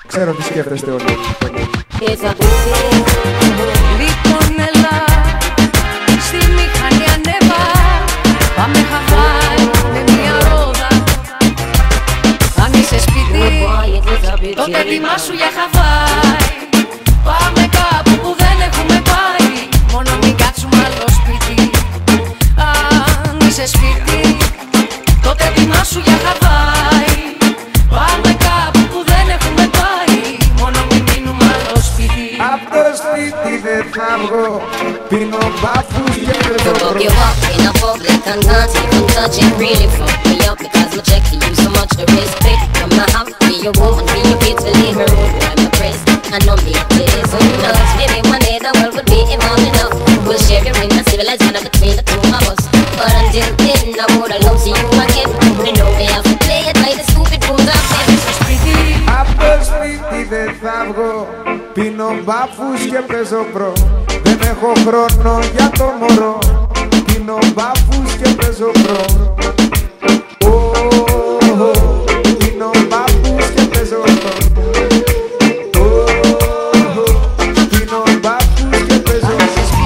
Ξέρω τι σκέφτεστε όλοι. Λοιπόν έλα, στη μηχανή ανέβα. Πάμε Χαβάη με μια ρόδα. Αν είσαι σπίτι, τότε ετοιμάσου για Χαβάη. Πάμε κάπου που δεν έχουμε πάει. Μόνο μην κάτσουμε άλλο σπίτι. Αν είσαι σπίτι, τότε ετοιμάσου για Χαβάη. Πάμε κάπου που δεν έχουμε πάει. Μόνο μην μείνουμε άλλο σπίτι. Απ' το σπίτι δεν θα βγω. Πίνω μπάφους και παίζω If you walk in a public and not even touch it, really fuck me up because my check for you so much to respect. From my house, be your woman, be your kid to leave her room. I'm impressed, I know me this who knows. Maybe one day the world would be evolved enough. We'll share your in a civilized manner between the two of us. But until then, I would have loved you again. You know me have to play it by the stupid rules of men. Απ' το σπίτι δεν θα βγω. Πίνω μπάφους και παίζω προ. Δεν έχω χρόνο για το μωρό. Πίνω μπάφους και παίζω προ. Πίνω μπάφους και παίζω προ. Πίνω μπάφους και παίζω προ.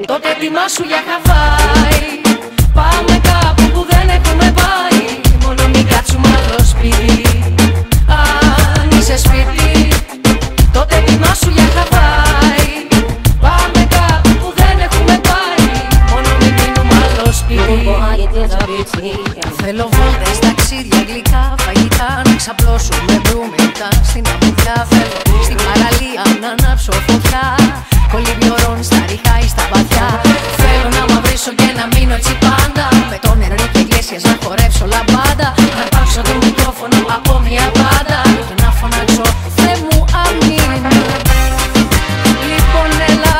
Τότε ετοιμάσου για Χαβάη. Πάμε κάπου που δεν έχουμε πάει. Μόνο μην κάτσουμε άλλο σπίτι. Αν είσαι σπίτι, τότε ετοιμάσου για Χαβάη. Πάμε κάπου που δεν έχουμε πάει. Μόνο μην μείνουμε άλλο σπίτι. Θέλω βόλτες, ταξίδια, γλυκά, φαγητά. Να ξαπλώσουμε μπρούμετα στην αμμουδιά. Θέλω στην παραλία να ανάψω φωτιά. Κολυμπιορών στα ριχά ή στα βαθιά. Θέλω να μαυρίσω και να μείνω έτσι πάντα. Με το νερό και γλέσσιας να χορέψω λαμπάντα. Να αρπάξω το μικρόφωνο από μια μπάντα. Και να φωνάξω Θεέ μου αμήν. Λοιπόν έλα,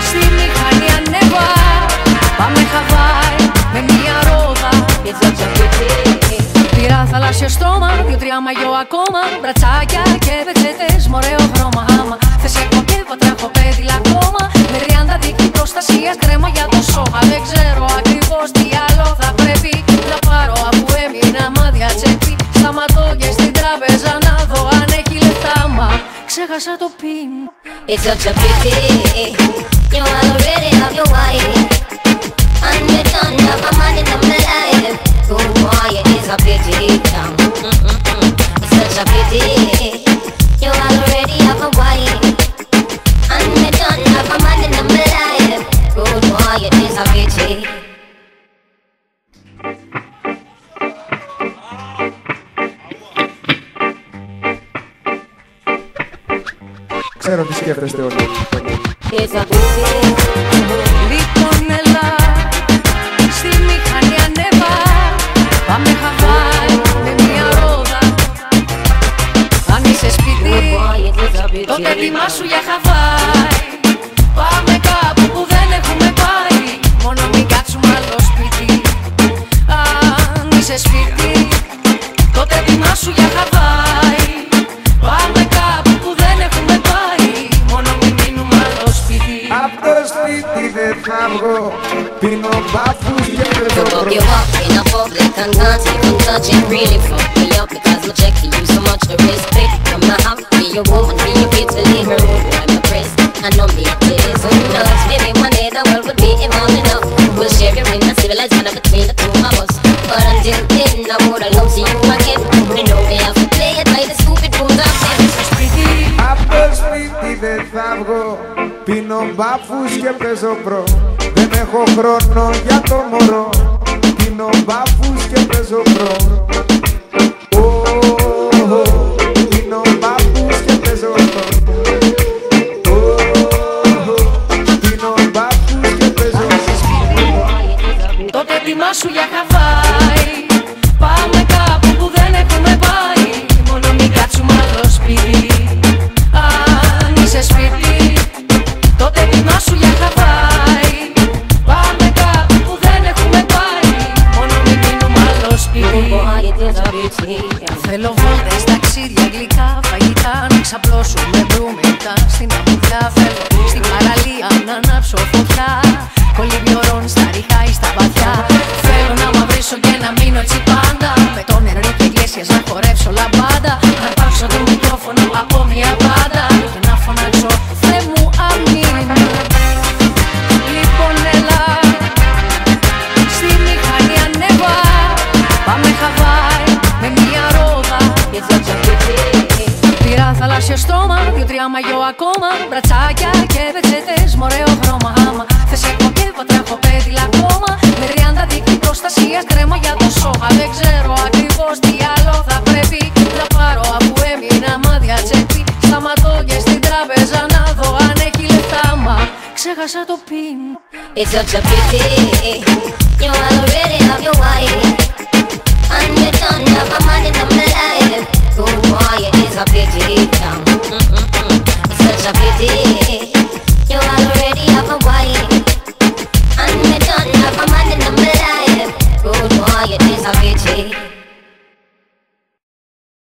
στη μηχανή ανέβα. Πάμε Χαβάη με μια ρόδα. Πήρα θαλάσσιο στρώμα, 2-3 μαγιό ακόμα. Μπρατσάκια και πετσέτες με ωραίο χρώμα. Άμα θες έχω και πατράχω πέδιλα ακόμα. Με 30 δίκτυ προστασίας, κρέμα για το σώμα. Δεν ξέρω ακριβώς τι άλλο θα πρέπει να πάρω αφού έμεινα μάδια τσέπη. Σταματώ και στην τράπεζα να δω αν έχει λεφτά, μα ξέχασα το πιν. It's such a pity. You already have your wife. And you don't have a man in my life. Oh boy, it is a pity. It's such a pity. You already have a wife. And you don't have a man in my life. Oh boy, it is a pity. Ξέρω τι σκέφτεστε όλοι. Λοιπόν έλα, στη μηχανή ανέβα. Πάμε Χαβάη με μια ρόδα. Αν είσαι σπίτι, τότε ετοιμάσου για Χαβάη. Πάμε κάπου που δεν έχουμε πάει. Μόνο μην κάτσουμε άλλο σπίτι. Αν είσαι σπίτι, τότε ετοιμάσου για Χαβάη. Πάμε κάπου που δεν έχουμε πάει. Μόνο μην μείνουμε άλλο σπίτι. Απ' το σπίτι δεν θα βγω. Πίνω μπάφους και παίζω προ. You walk in a public and not even touch it, really fuck me up because my check for you so much to respect. From my house, be your woman, be your kid to leave her room. I'm impressed, I know me this who knows. Maybe one day the world would be evolved enough. We'll share your in a civilized manner between the two of us. But until then, I would have loved you again. You know me have to play it by the stupid rules of men. Απ' το σπίτι δεν θα βγω. Πίνω μπάφους και παίζω προ. Δεν έχω χρόνο για το μωρό. Πίνω μπάφους και παίζω προ. Πίνω μπάφους και παίζω προ. Πίνω μπάφους και παίζω προ. Τότε ετοιμάσου για Χαβάη. Πάμε κάπου που δεν έχουμε πάει. Μόνο μην κάτσουμε άλλο σπίτι. Αν είσαι σπίτι, τότε ετοιμάσου για Χαβάη. Πάμε κάπου που δεν έχουμε πάει. Μόνο μην μείνουμε άλλο σπίτι. κολυμπιορών στα ριχά ή στα βαθιά. Θέλω να μαυρίσω και να μείνω έτσι πάντα, με το νερό και γλέσιας να χορεύσω λαμπάντα. Να πάρξω το μικρόφωνο από μια πάντα και να φωνάξω Θεέ μου αμήν. Λοιπόν έλα, στη μηχανή ανέβα, πάμε Χαβάη με μια ρόδα. Πήρα θαλάσσιο στρώμα, 2-3 μαγιό ακόμα, μπρατσάκια και πετσέτες μ' ωραίο χρώμα. Άμα θες εκμοκεύω τρέχω πέδιλα ακόμα, με 30 δίκτυ προστασίας κρέμα για το σώμα. Δεν ξέρω ακριβώς τι άλλο θα πρέπει να πάρω, αφού έμεινα μάδια τσέπη. Σταματώ και στην τράπεζα να δω αν έχει λεφτά, μα ξέχασα το πιν. It's such a pity you already have your wife and you don't have a man in the life.